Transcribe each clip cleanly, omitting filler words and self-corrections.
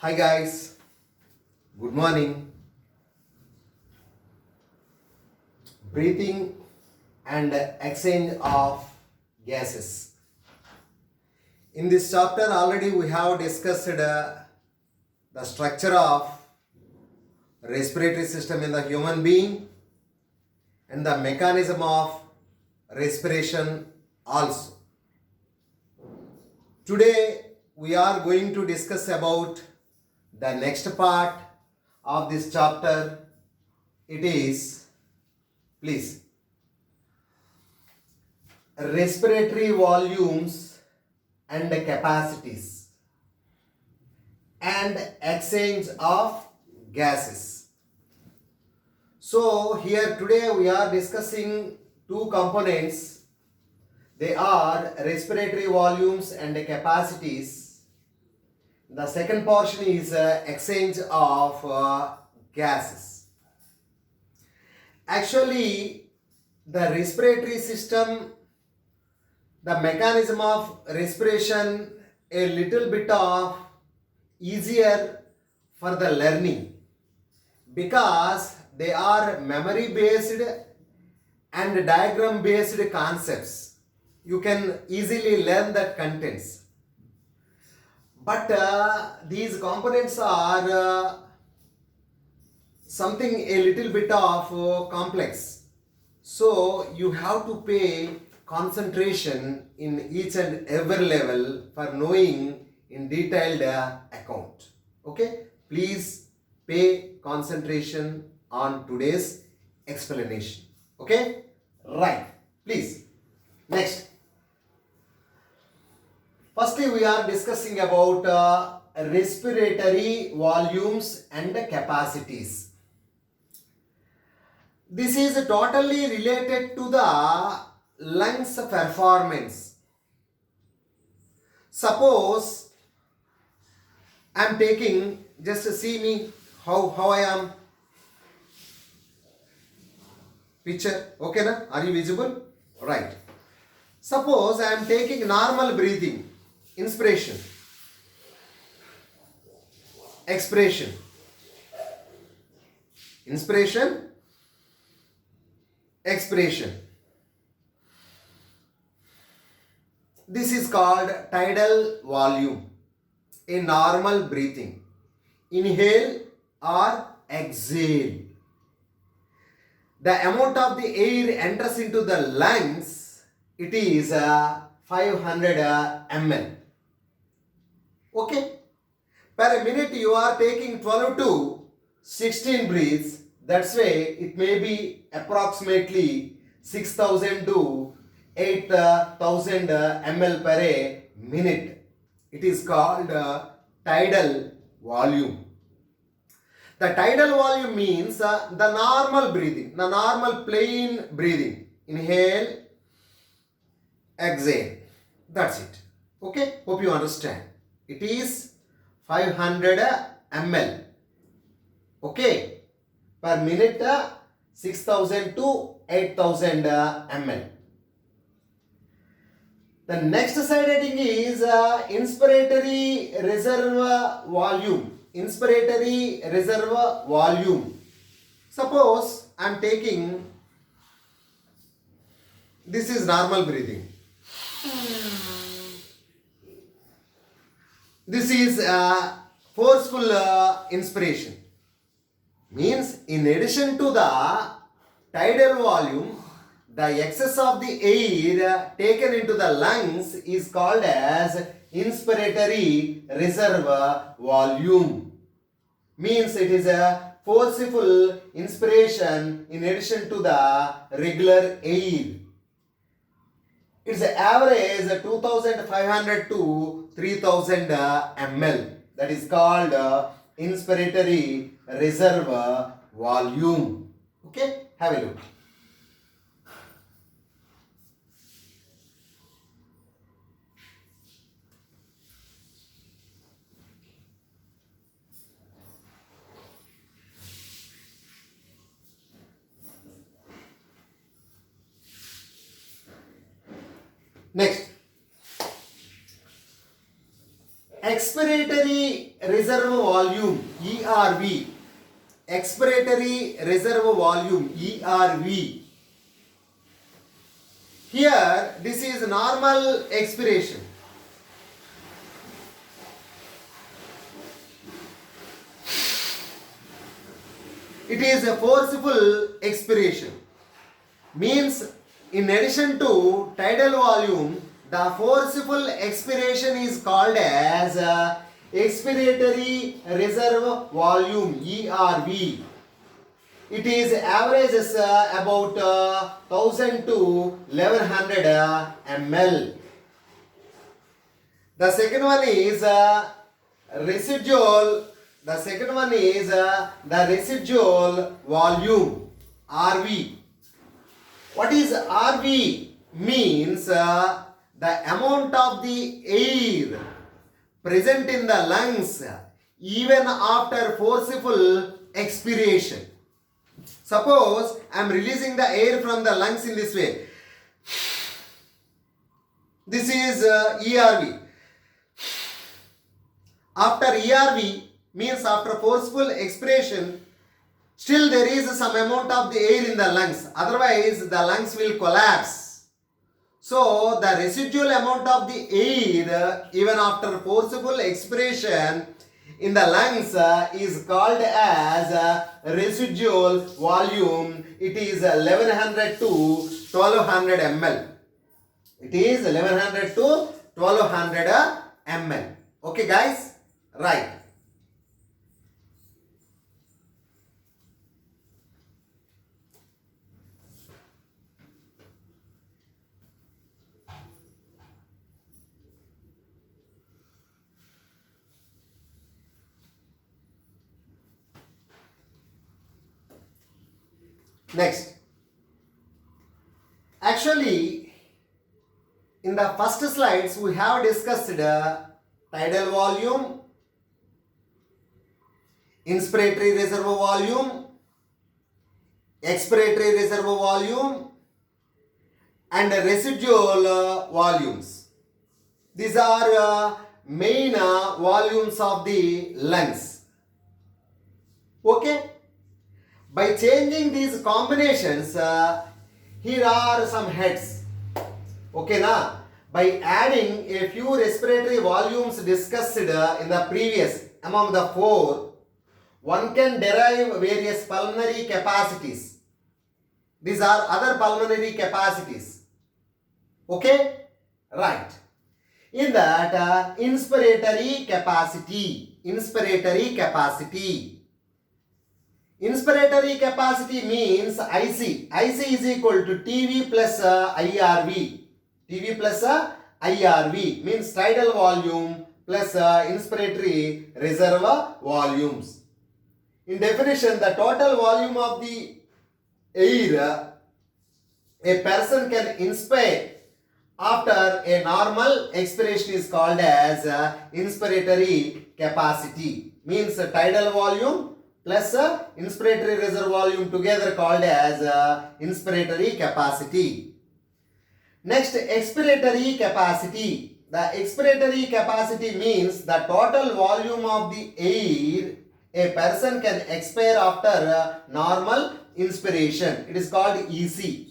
Hi guys, good morning. Breathing and exchange of gases. In this chapter already we have discussed the structure of respiratory system in the human being and the mechanism of respiration also. Today we are going to discuss about the next part of this chapter. It is, please, respiratory volumes and capacities and exchange of gases. So here today we are discussing two components. They are respiratory volumes and capacities. The second portion is exchange of gases. Actually, the respiratory system, the mechanism of respiration, a little bit of easier for the learning because they are memory based and diagram based concepts. You can easily learn the contents. But these components are something a little bit of complex. So you have to pay concentration in each and every level for knowing in detailed account. Okay, please pay concentration on today's explanation. Okay, right, please. Next, firstly we are discussing about respiratory volumes and capacities. This is totally related to the lungs performance. Suppose I am taking, just see me how I am. Picture, okay na? Are you visible? Right. Suppose I am taking normal breathing, inspiration, expiration, inspiration, expiration. This is called tidal volume in normal breathing. Inhale or exhale. The amount of the air enters into the lungs, it is 500 ml. Okay. Per minute you are taking 12 to 16 breaths. That's why it may be approximately 6000 to 8000 ml per a minute. It is called tidal volume. The tidal volume means the normal breathing, the normal plain breathing. Inhale, exhale. That's it. Okay, hope you understand. It is 500 ml. Okay, per minute 6000 to 8000 ml. The next side heading is inspiratory reserve volume. Inspiratory reserve volume. Suppose I am taking, this is normal breathing. This is forceful inspiration. Means in addition to the tidal volume, the excess of the air taken into the lungs is called as inspiratory reserve volume. Means it is a forceful inspiration in addition to the regular air. Its average 2500 to 3000 ml. That is called inspiratory reserve volume. Okay, have a look. Next, expiratory reserve volume ERV, expiratory reserve volume ERV. Here this is normal expiration. It is a forceful expiration. Means in addition to tidal volume, the forceful expiration is called as expiratory reserve volume ERV. It is averages about 1000 to 1100 ml. The second one is residual. The second one is the residual volume RV. What is RV? Means the amount of the air present in the lungs even after forceful expiration. Suppose I am releasing the air from the lungs in this way. This is ERV. After ERV means after forceful expiration, still there is some amount of the air in the lungs. Otherwise the lungs will collapse. So the residual amount of the air even after forceful expiration in the lungs is called as residual volume. It is 1100 to 1200 ml. It is 1100 to 1200 ml. Okay guys? Right. Next, actually in the first slides we have discussed tidal volume, inspiratory reservoir volume, expiratory reservoir volume and residual volumes. These are main volumes of the lungs. Okay? By changing these combinations, here are some heads. Okay, na? By adding a few respiratory volumes discussed in the previous among the four, one can derive various pulmonary capacities. These are other pulmonary capacities. Okay? Right. In that, inspiratory capacity. Inspiratory capacity. Inspiratory capacity means IC. IC is equal to TV plus IRV. TV plus IRV means tidal volume plus inspiratory reservoir volumes. In definition, the total volume of the air a person can inspire after a normal expiration is called as inspiratory capacity. Means tidal volume plus inspiratory reservoir volume together called as inspiratory capacity. Next, expiratory capacity. The expiratory capacity means the total volume of the air a person can expire after normal inspiration. It is called EC.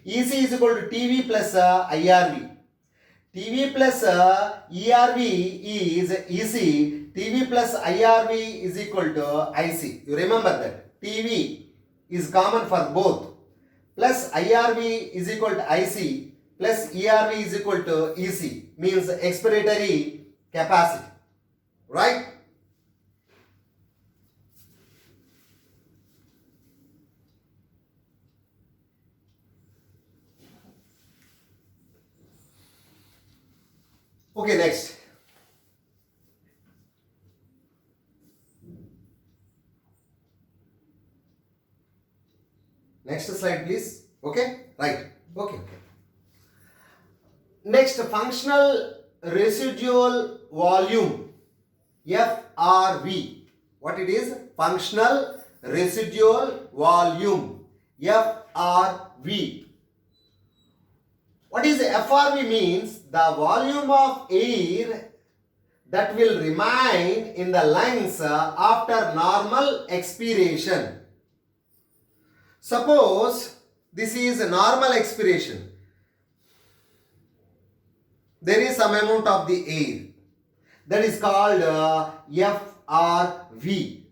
EC is equal to TV plus IRV. TV plus ERV is EC. TV plus IRV is equal to IC. You remember that. TV is common for both. Plus IRV is equal to IC. Plus ERV is equal to EC. Means expiratory capacity. Right? Okay, next. Next slide, please. Okay, right. Okay. Next, functional residual volume, FRV. What it is? Functional residual volume, FRV. What is FRV means? The volume of air that will remain in the lungs after normal expiration. Suppose this is a normal expiration. There is some amount of the air that is called FRV,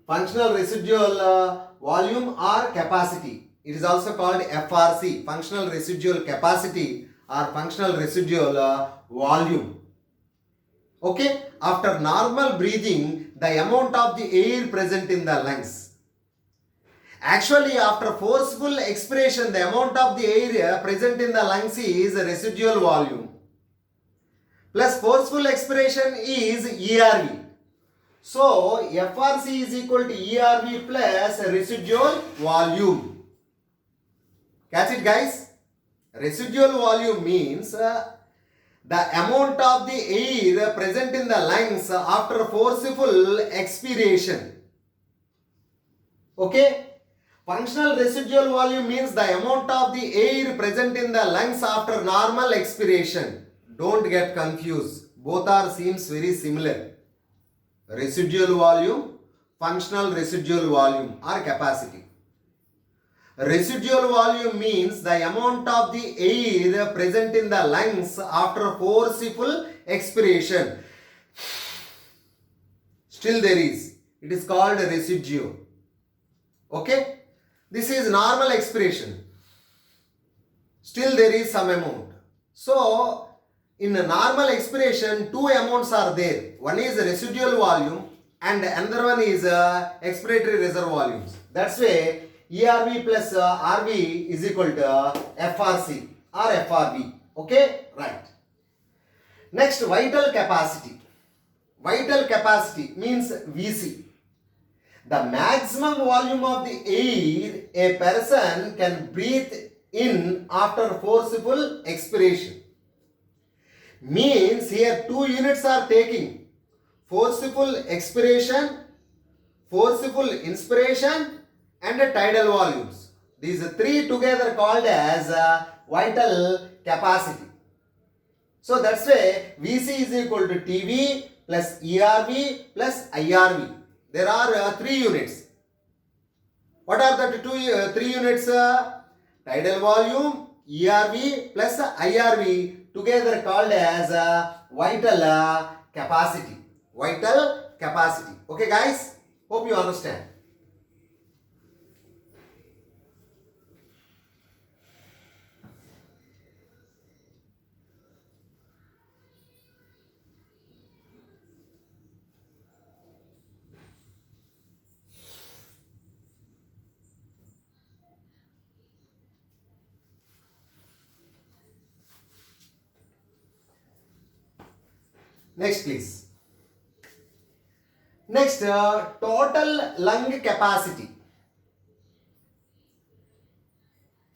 functional residual volume or capacity. It is also called FRC, functional residual capacity or functional residual volume. Okay, after normal breathing, the amount of the air present in the lungs. Actually, after forceful expiration, the amount of the air present in the lungs is residual volume. Plus forceful expiration is ERV. So, FRC is equal to ERV plus residual volume. Catch it, guys? Residual volume means the amount of the air present in the lungs after forceful expiration. Okay? Functional residual volume means the amount of the air present in the lungs after normal expiration. Don't get confused. Both are seems very similar. Residual volume, functional residual volume or capacity. Residual volume means the amount of the air present in the lungs after forceful expiration. Still there is. It is called residue. Okay? This is normal expiration. Still there is some amount. So, in a normal expiration, two amounts are there. One is residual volume and another one is expiratory reserve volumes. That's why ERV plus RV is equal to FRC or FRV. Okay? Right. Next, vital capacity. Vital capacity means VC. The maximum volume of the air a person can breathe in after forceful expiration. Means here two units are taking. Forceful expiration, forceful inspiration and tidal volumes. These three together called as vital capacity. So that's why VC is equal to TV plus ERV plus IRV. There are three units. What are the three units? Tidal volume, ERV plus IRV together called as vital capacity. Vital capacity. Okay guys? Hope you understand. Next please. Next, total lung capacity.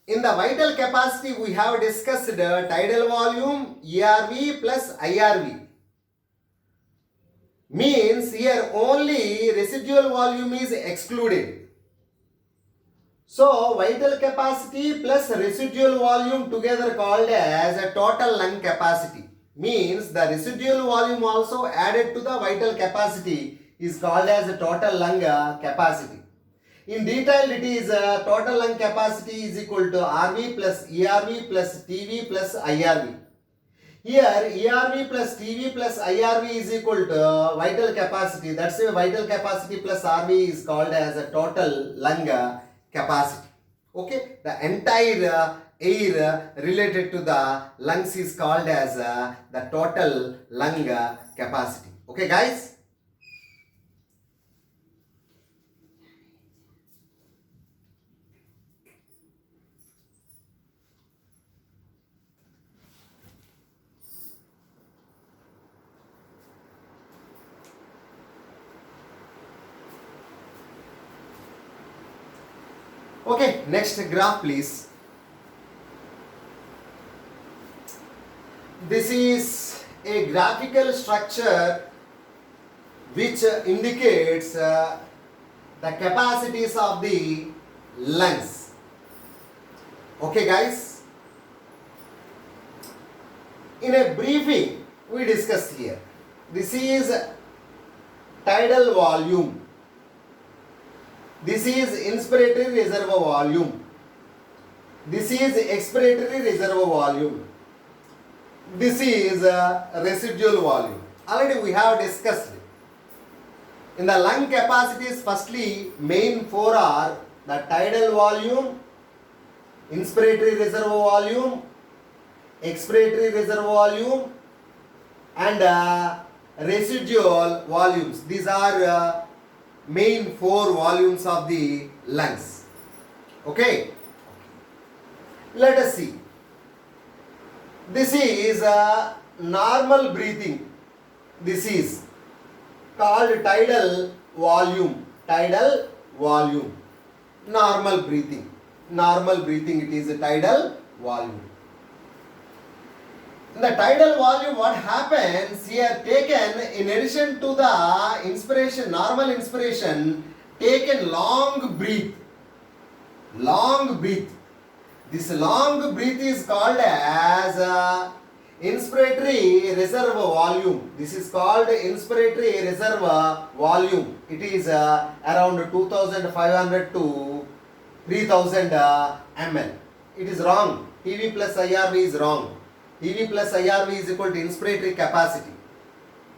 In the vital capacity, we have discussed tidal volume, ERV plus IRV. Means here only residual volume is excluded. So, vital capacity plus residual volume together called as a total lung capacity. Means the residual volume also added to the vital capacity is called as a total lung capacity. In detail, it is total lung capacity is equal to RV plus ERV plus TV plus IRV. Here ERV plus TV plus IRV is equal to vital capacity. That's why vital capacity plus RV is called as a total lung capacity. Okay, the entire air related to the lungs is called as the total lung capacity. Okay guys? Okay, next graph please. This is a graphical structure which indicates the capacities of the lungs. Okay guys? In a briefing we discussed here. This is tidal volume. This is inspiratory reservoir volume. This is expiratory reservoir volume. This is residual volume. Already we have discussed. In the lung capacities, firstly, main four are the tidal volume, inspiratory reservoir volume, expiratory reservoir volume, and residual volumes. These are main four volumes of the lungs. Okay. Let us see. This is normal breathing. This is called tidal volume. Tidal volume. Normal breathing. Normal breathing, it is a tidal volume. In the tidal volume, what happens here, taken in addition to the inspiration, normal inspiration, taken long breath. Long breath. This long breath is called as inspiratory reservoir volume. This is called inspiratory reservoir volume. It is around 2500 to 3000 ml. It is wrong. PV plus IRV is wrong. PV plus IRV is equal to inspiratory capacity.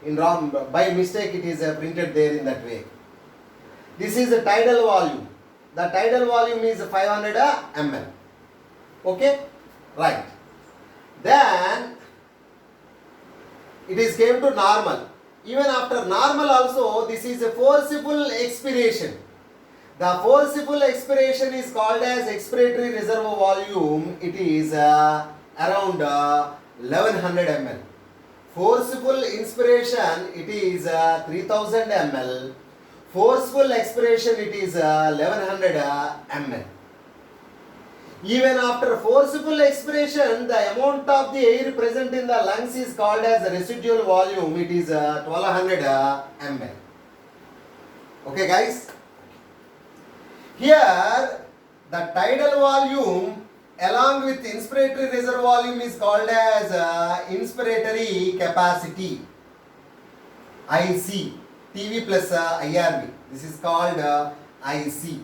In wrong, by mistake it is printed there in that way. This is a tidal volume. The tidal volume is 500 ml. Okay, right. Then it is came to normal. Even after normal also, this is a forcible expiration. The forcible expiration is called as expiratory reservoir volume. It is around 1100 ml. Forcible inspiration, it is 3000 ml. Forceful expiration, it is 1100 ml. Even after forcible expiration, the amount of the air present in the lungs is called as residual volume. It is 1200 ml. Okay, guys. Here, the tidal volume along with inspiratory reservoir volume is called as inspiratory capacity. IC. TV plus IRV. This is called IC.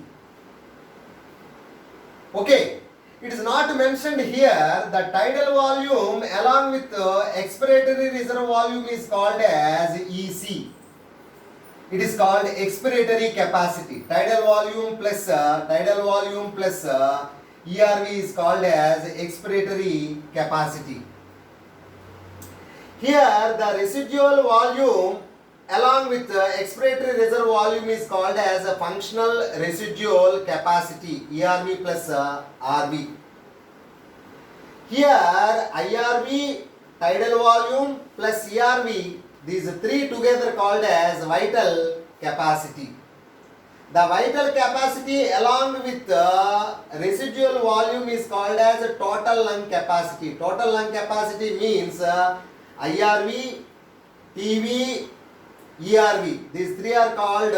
Okay. It is not mentioned here. The tidal volume along with expiratory reservoir volume is called as EC. It is called expiratory capacity. Tidal volume plus ERV is called as expiratory capacity. Here the residual volume along with expiratory reservoir volume is called as a functional residual capacity, ERV plus RV. Here IRV, tidal volume plus ERV, these three together called as vital capacity. The vital capacity along with residual volume is called as a total lung capacity. Total lung capacity means IRV, PV, ERV. These three are called